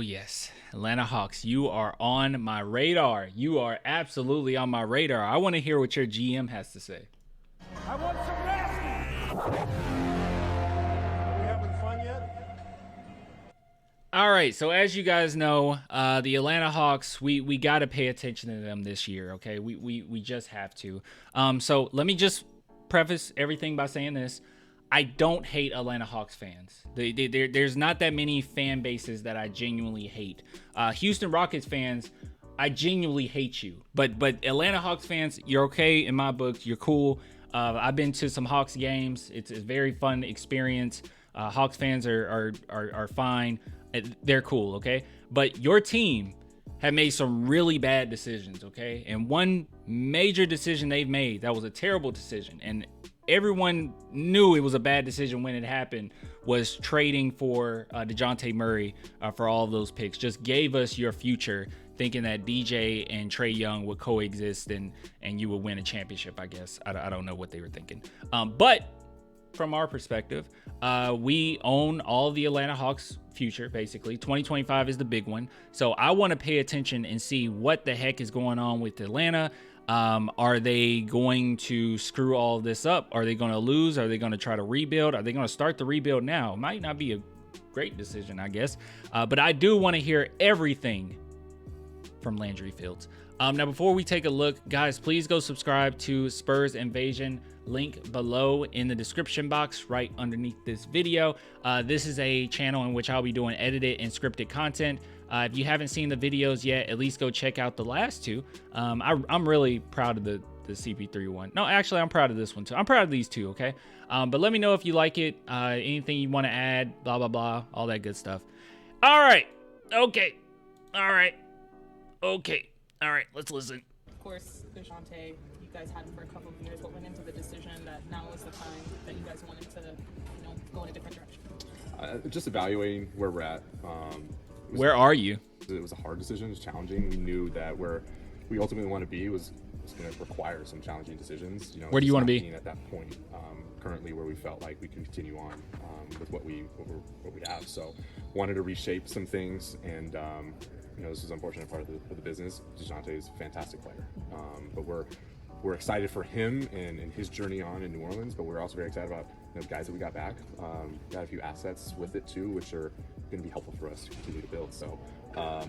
yes. Atlanta Hawks, you are on my radar. You are absolutely on my radar. I want to hear what your GM has to say. I want some nasty. Are we having fun yet? All right, so as you guys know, the Atlanta Hawks, we got to pay attention to them this year, okay? We just have to. So let me just preface everything by saying this. I don't hate Atlanta Hawks fans. There's not that many fan bases that I genuinely hate. Houston Rockets fans, I genuinely hate you. But Atlanta Hawks fans, you're okay in my books. You're cool. I've been to some Hawks games. It's a very fun experience. Hawks fans are fine. They're cool, okay? But your team have made some really bad decisions, okay? And one major decision they've made that was a terrible decision, and everyone knew it was a bad decision when it happened, was trading for Dejounte Murray for all of those picks. Just gave us your future, thinking that DJ and Trey Young would coexist and you would win a championship, I guess. I don't know what they were thinking. But from our perspective, we own all the Atlanta Hawks future, basically. 2025 is the big one. So I want to pay attention and see what the heck is going on with Atlanta. Are they going to screw all of this up? Are they going to lose? Are they going to try to rebuild? Are they going to start the rebuild now? It might not be a great decision, I guess. But I do want to hear everything from Landry Fields. Now, before we take a look, guys, please go subscribe to Spurs Invasion. Link below in the description box right underneath this video. This is a channel in which I'll be doing edited and scripted content. If you haven't seen the videos yet, at least go check out the last two. I'm really proud of the CP3 one. No, actually, I'm proud of this one too. I'm proud of these two, okay? But let me know if you like it, anything you want to add, blah, blah, blah, all that good stuff. All right. Okay. All right. Okay. All right. Let's listen. Of course, Dejounte, you guys had him for a couple of years. What went into the decision that now was the time that you guys wanted to, go in a different direction? Just evaluating where we're at. Where are you? It was a hard decision. It was challenging. We knew that where we ultimately want to be was going to require some challenging decisions. Where do you want to be? At that point, currently, where we felt like we can continue on with what we have. So, wanted to reshape some things, and this is an unfortunate part of the business. Dejounte is a fantastic player, but we're excited for him and his journey on in New Orleans. But we're also very excited about the guys that we got back. Got a few assets with it too, which are going to be helpful for us to continue to build. So, I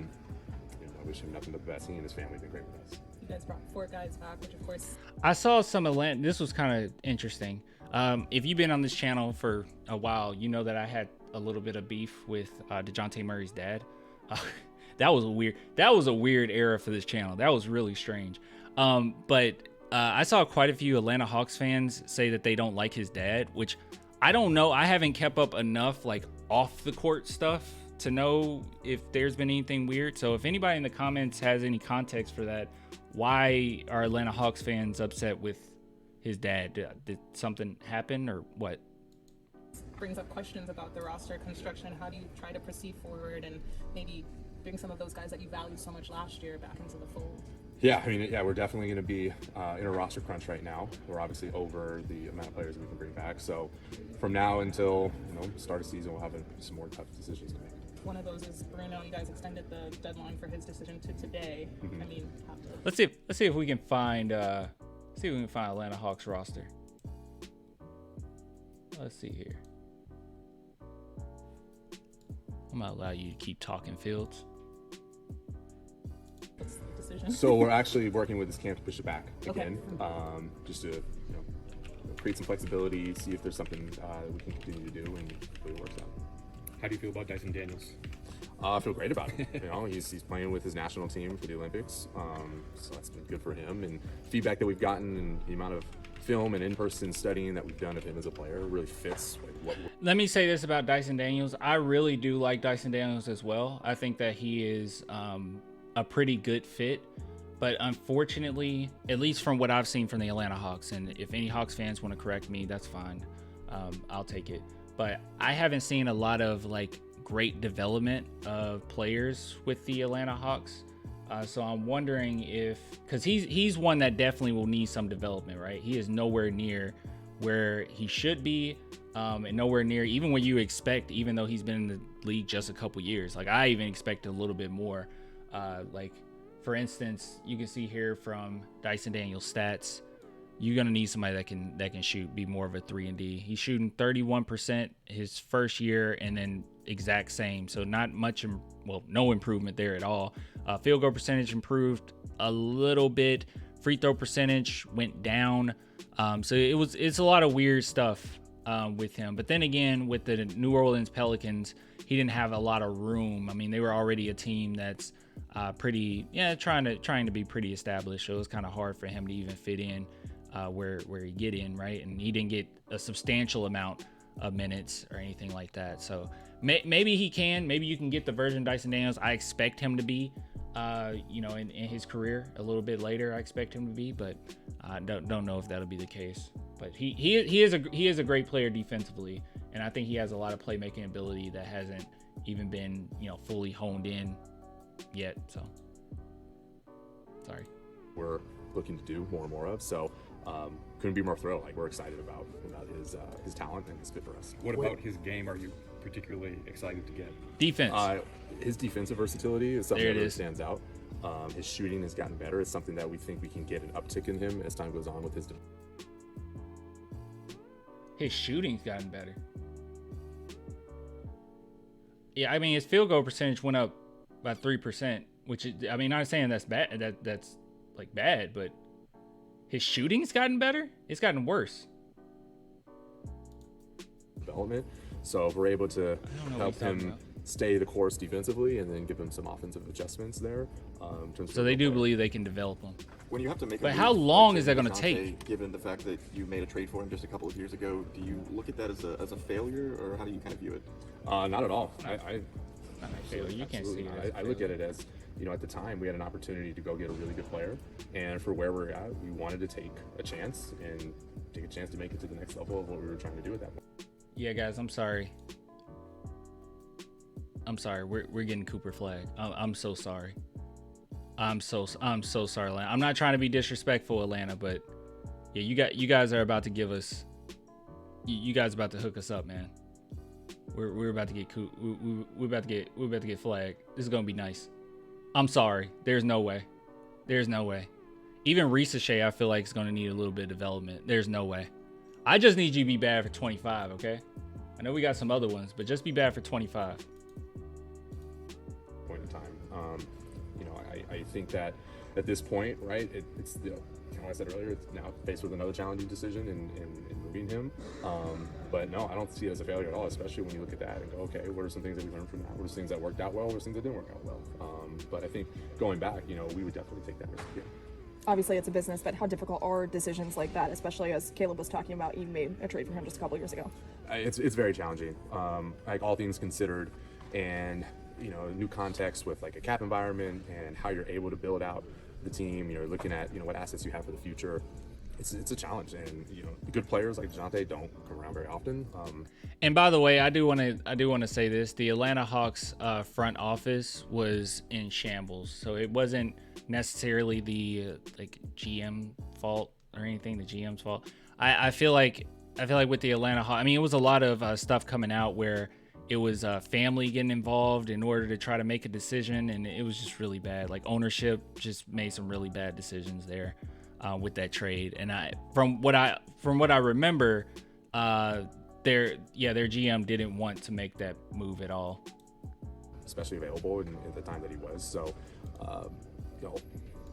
wish him nothing but the best. He and his family have been great with us. You guys brought 4 guys back, which of course I saw some Atlanta. This was kind of interesting. If you've been on this channel for a while, you know that I had a little bit of beef with Dejounte Murray's dad. That was a weird era for this channel. That was really strange. But I saw quite a few Atlanta Hawks fans say that they don't like his dad, which I don't know. I haven't kept up enough like off the court stuff to know if there's been anything weird. So if anybody in the comments has any context for that, why are Atlanta Hawks fans upset with his dad? Did something happen or what? brings up questions about the roster construction. How do you try to proceed forward and maybe bring some of those guys that you valued so much last year back into the fold? Yeah, I mean, we're definitely going to be in a roster crunch right now. We're obviously over the amount of players we can bring back. So from now until start of season, we'll have some more tough decisions to make. One of those is Bruno. You guys extended the deadline for his decision to today. Mm-hmm. I mean, let's see if we can find Atlanta Hawks roster. Let's see here. I'm gonna allow you to keep talking, Fields. what's the decision? So we're actually working with this camp to push it back again, Okay. just to create some flexibility, see if there's something that we can continue to do, and hopefully it works out. How do you feel about Dyson Daniels? I feel great about it. He's playing with his national team for the Olympics, so that's been good for him. And feedback that we've gotten and the amount of film and in-person studying that we've done of him as a player really fits what we're. Let me say this about Dyson Daniels. I really do like Dyson Daniels as well. I think that he is a pretty good fit. But unfortunately, at least from what I've seen from the Atlanta Hawks, and if any Hawks fans want to correct me, that's fine. I'll take it. But I haven't seen a lot of great development of players with the Atlanta Hawks. So I'm wondering because he's one that definitely will need some development, right? He is nowhere near where he should be, and nowhere near even what you expect, even though he's been in the league just a couple years. Like, I even expect a little bit more. Like, for instance, you can see here from Dyson Daniels' stats, you're gonna need somebody that can shoot, be more of a 3-and-D. He's shooting 31% his first year, and then exact same. So not much, no improvement there at all. Field goal percentage improved a little bit. Free throw percentage went down. So it's a lot of weird stuff with him. But then again, with the New Orleans Pelicans, he didn't have a lot of room. I mean, they were already a team that's trying to be pretty established. So it was kind of hard for him to even fit in where he get in, right? And he didn't get a substantial amount of minutes or anything like that. So maybe he can. Maybe you can get the version of Dyson Daniels I expect him to be. In his career a little bit later, I expect him to be, but I don't know if that'll be the case. But he is a great player defensively, and I think he has a lot of playmaking ability that hasn't even been fully honed in yet. So sorry. We're looking to do more and more of. So couldn't be more thrilled. Like, we're excited about his talent and his fit for us. What about his game are you particularly excited to get? Defense. His defensive versatility is something that really is. stands out. His shooting has gotten better. It's something that we think we can get an uptick in him as time goes on with his. His shooting's gotten better. Yeah, I mean, his field goal percentage went up by 3%, which is, I mean, not saying that's bad. That's like bad, but his shooting's gotten better. It's gotten worse. Development. So if we're able to help him stay the course defensively and then give him some offensive adjustments there. So they do believe they can develop him. When you have to make a But move, how long like is that going to Dejounte, take? Given the fact that you made a trade for him just a couple of years ago, do you look at that as a failure, or how do you kind of view it? Not at all. You can't see it. I look at it as, at the time we had an opportunity to go get a really good player, and for where we're at, we wanted to take a chance to make it to the next level of what we were trying to do at that point. Yeah, guys, I'm sorry. We're getting Cooper Flagg. I'm so sorry. I'm so sorry, Atlanta. I'm not trying to be disrespectful, Atlanta, but yeah, you guys are about to give us. You guys about to hook us up, man. We're about to get we're about to get Flagg. This is gonna be nice. I'm sorry. There's no way. Even Ricochet, I feel like is gonna need a little bit of development. There's no way. I just need you to be bad for 25, okay? I know we got some other ones, but just be bad for 25. Point in time. I think that at this point, right, it's kind of what I said earlier, it's now faced with another challenging decision in moving him. But no, I don't see it as a failure at all, especially when you look at that and go, okay, what are some things that we learned from that? What are some things that worked out well? What are some things that didn't work out well? But I think going back, we would definitely take that risk again. Obviously it's a business, but how difficult are decisions like that, especially as Caleb was talking about, you made a trade for him just a couple years ago? It's very challenging, like all things considered, and new context with like a cap environment and how you're able to build out the team. You're looking at what assets you have for the future. It's a challenge, and good players like Dejounte don't come around very often. And by the way, I do want to say this: the Atlanta Hawks front office was in shambles, so it wasn't necessarily the GM fault or anything. The GM's fault. I feel like with the Atlanta Hawks, I mean, it was a lot of stuff coming out where it was family getting involved in order to try to make a decision, and it was just really bad. Like, ownership just made some really bad decisions there with that trade. And from what I remember, their GM didn't want to make that move at all, especially available at the time that he was. So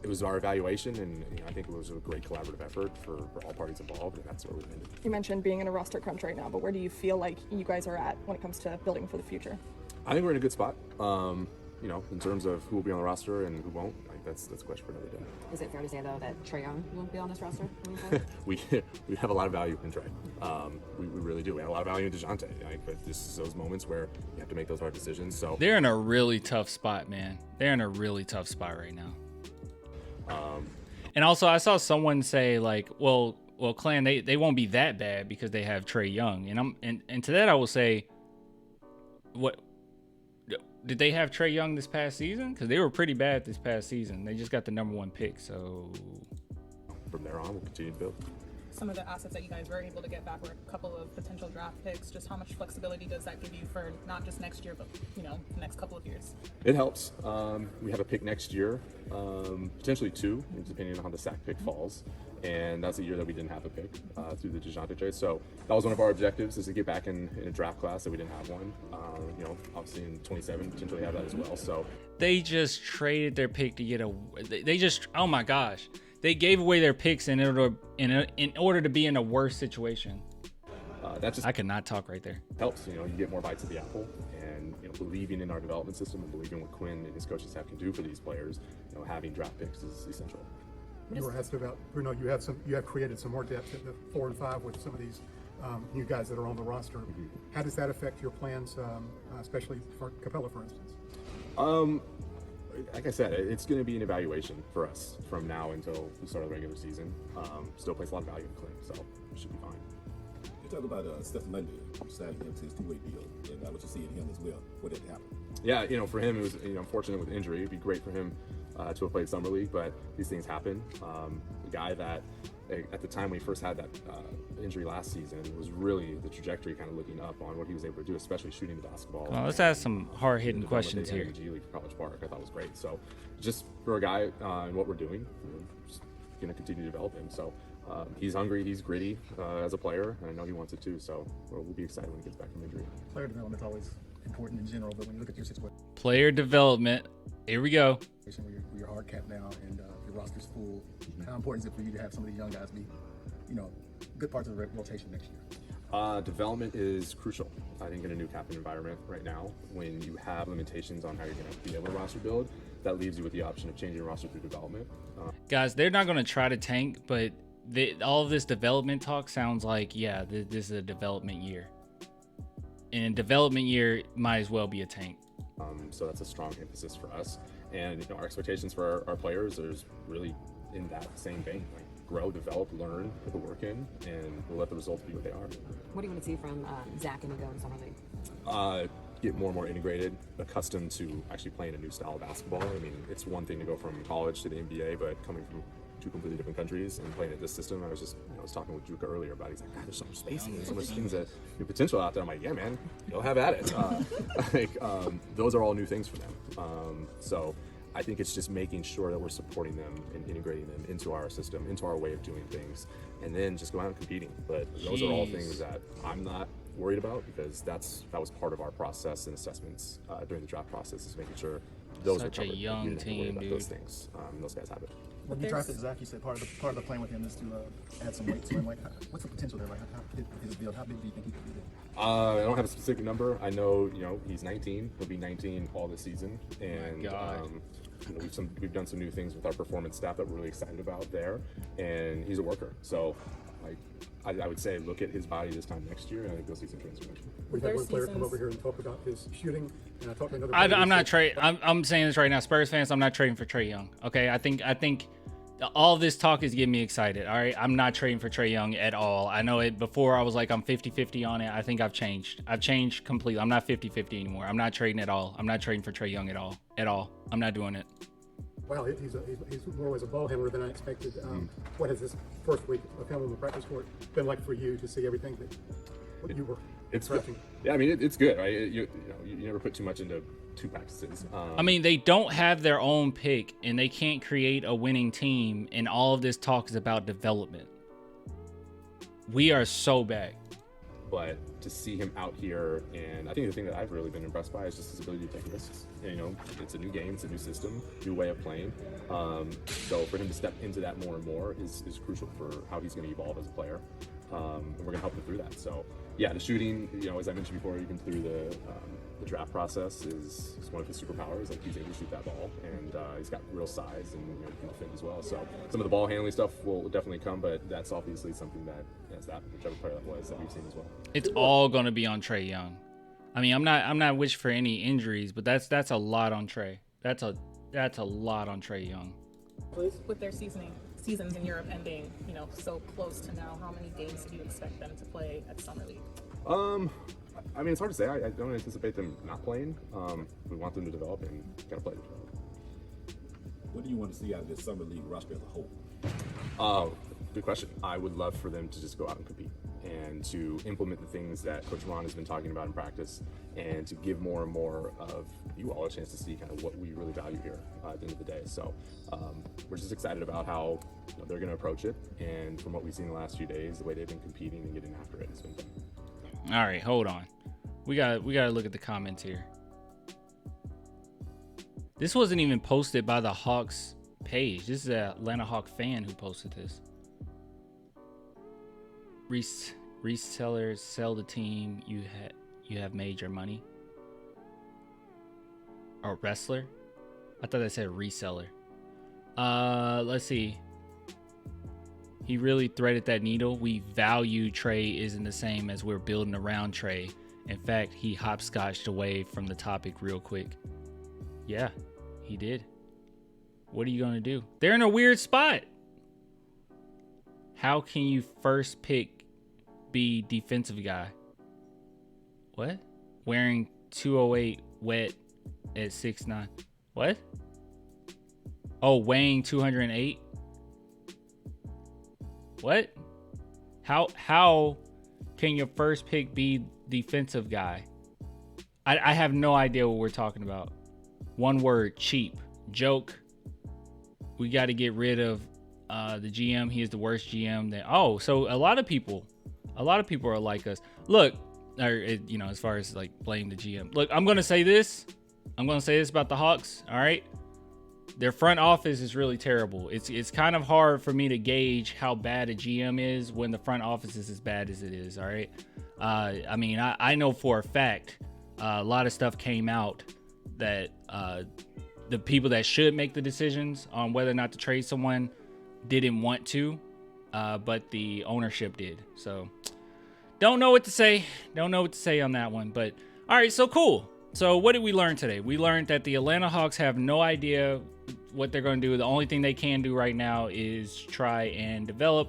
it was our evaluation, and I think it was a great collaborative effort for all parties involved, and that's where we ended. You mentioned being in a roster crunch right now, but where do you feel like you guys are at when it comes to building for the future? I think we're in a good spot. In terms of who will be on the roster and who won't, that's a question for another day. Is it fair to say, though, that Trey Young won't be on this roster? we have a lot of value in Trey. We really do. We have a lot of value in Dejounte. But this is those moments where you have to make those hard decisions. So they're in a really tough spot, man. They're in a really tough spot right now. And also, I saw someone say well, Clan, they won't be that bad because they have Trey Young, and to that I will say, what did they have Trey Young this past season? Because they were pretty bad this past season. They just got the #1 pick, so from there on, we'll continue to build. some of the assets that you guys were able to get back were a couple of potential draft picks. Just how much flexibility does that give you for not just next year, but the next couple of years? It helps. We have a pick next year, potentially two, depending on how the sack pick falls. And that's a year that we didn't have a pick through the Dejounte trade. So that was one of our objectives, is to get back in a draft class that we didn't have one. Obviously in 27, potentially have that as well. So They just traded their pick to get oh my gosh. They gave away their picks in order to be in a worse situation. that just I could not talk right there. helps. You get more bites of the apple, and believing in our development system and believing what Quinn and his coaching staff can do for these players. Having draft picks is essential. You were asked about, Bruno, you have created some more depth at the 4 and 5 with some of these new guys that are on the roster. Mm-hmm. How does that affect your plans, especially for Capella, for instance? Like I said, it's going to be an evaluation for us from now until the start of the regular season. Still place a lot of value in Clint, so it should be fine. You talk about Stephen Lundy signing him to his two-way deal, and what you see in him as well. What did happen? Yeah, for him, it was unfortunate with injury. It'd be great for him to have played summer league, but these things happen. The guy that at the time when he first had that injury last season was really the trajectory kind of looking up on what he was able to do, especially shooting the basketball. Well, let's ask some hard-hitting questions here. In the G League for College Park, I thought was great. So just for a guy in what we're doing, just going to continue to develop him. So he's hungry, he's gritty as a player, and I know he wants it too. So we'll be excited when he gets back from injury. Player development's always important in general, but when you look at your situation, Player development. Here we go. where you're hard capped now and your roster's full, how important is it for you to have some of these young guys be, good parts of the rotation next year? Development is crucial, I think, in a new captain environment right now. When you have limitations on how you're going to be able to roster build, that leaves you with the option of changing your roster through development. Guys, they're not going to try to tank, but all of this development talk sounds like, this is a development year. And development year might as well be a tank. So that's a strong emphasis for us. And our expectations for our players is really in that same vein. Like, grow, develop, learn, put the work in, and we'll let the results be what they are. What do you want to see from Zach and Nico in summer league? Get more and more integrated, accustomed to actually playing a new style of basketball. I mean, it's one thing to go from college to the NBA, but coming from two completely different countries and playing at this system, I was talking with Juka earlier about it. He's like, God, there's so much spacing, there's so much things that potential out there. I'm like, yeah, man, go have at it. Those are all new things for them. So I think it's just making sure that we're supporting them and integrating them into our system, into our way of doing things, and then just going out and competing. But those are all things that I'm not worried about, because that was part of our process and assessments during the draft process, is making sure those Such are a covered. young We didn't have to worry team, about dude. those things. Those guys have it. When you drafted Zach, you said part of the plan with him is to add some weight to him. Like, what's the potential there? Like, how big is his build? How big do you think he could be? I don't have a specific number. I know, he's 19. He'll be 19 all this season, and we've done some new things with our performance staff that we're really excited about there. And he's a worker, so I would say look at his body this time next year, and I think you'll see some transformation. We've had one player come over here and talk about his shooting, and I talked to another. I'm not trading. I'm saying this right now, Spurs fans. I'm not trading for Trey Young. Okay, I think all this talk is getting me excited. All right, I'm not trading for Trey Young at all. I know it before. I was like, I'm 50-50 on it. I think I've changed. I've changed completely. I'm not 50-50 anymore. I'm not trading at all. I'm not trading for Trey Young at all. I'm not doing it. Wow, he's more as a ball handler than I expected. What has this first week of him on the practice court been like for you to see everything that you were? It's good. Yeah, I mean, it's good, right? You never put too much into two practices. I mean, they don't have their own pick, and they can't create a winning team, and all of this talk is about development. We are so bad. But to see him out here, and I think the thing that I've really been impressed by is just his ability to take risks. And, it's a new game, it's a new system, new way of playing. So for him to step into that more and more is crucial for how he's going to evolve as a player. And we're going to help him through that. So yeah, the shooting, as I mentioned before, even through the draft process is one of his superpowers. Like, he's able to shoot that ball, and he's got real size, and he can defend as well. So some of the ball handling stuff will definitely come, but that's obviously something that whichever player that was that we've seen as well. It's all going to be on Trey Young. I mean, I'm not wishing for any injuries, but that's a lot on Trey. That's a lot on Trey Young. With their seasons in Europe ending, so close to now, how many games do you expect them to play at Summer League? I mean, it's hard to say. I don't anticipate them not playing. We want them to develop and kind of play to develop. What do you want to see out of this Summer League roster as a whole? Good question. I would love for them to just go out and compete and to implement the things that Coach Ron has been talking about in practice, and to give more and more of you all a chance to see kind of what we really value here at the end of the day. So we're just excited about how they're going to approach it, and from what we've seen the last few days, the way they've been competing and getting after it has been fun. All right, hold on. We got to look at the comments here. This wasn't even posted by the Hawks page. This is an Atlanta Hawk fan who posted this. Resellers sell the team you have made your money. Or wrestler? I thought that said reseller. Let's see. He really threaded that needle. We value Trey isn't the same as we're building around Trey. In fact, he hopscotched away from the topic real quick. Yeah, he did. What are you going to do? They're in a weird spot. How can you first pick be defensive guy? What? Wearing 208 wet at 6'9". What? Oh, weighing 208? What? How can your first pick be defensive guy? I have no idea what we're talking about. One word, cheap. Joke. We got to get rid of the GM. He is the worst GM. So a lot of people are like us. Look, as far as like blame the GM. Look, I'm gonna say this about the Hawks. All right, their front office is really terrible. It's kind of hard for me to gauge how bad a GM is when the front office is as bad as it is. All right, I know for a fact a lot of stuff came out that the people that should make the decisions on whether or not to trade someone didn't want to, but the ownership did. So don't know what to say on that one. But all right, so cool. So what did we learn today? We learned that the Atlanta Hawks have no idea what they're going to do. The only thing they can do right now is try and develop.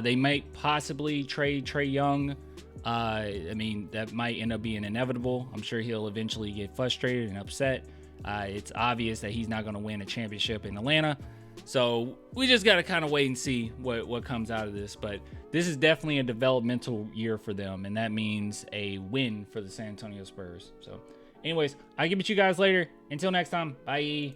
They might possibly trade Trey Young. That might end up being inevitable. I'm sure he'll eventually get frustrated and upset. It's obvious that he's not going to win a championship in Atlanta. So we just got to kind of wait and see what comes out of this. But this is definitely a developmental year for them, and that means a win for the San Antonio Spurs. So anyways, I'll get with you guys later. Until next time, bye.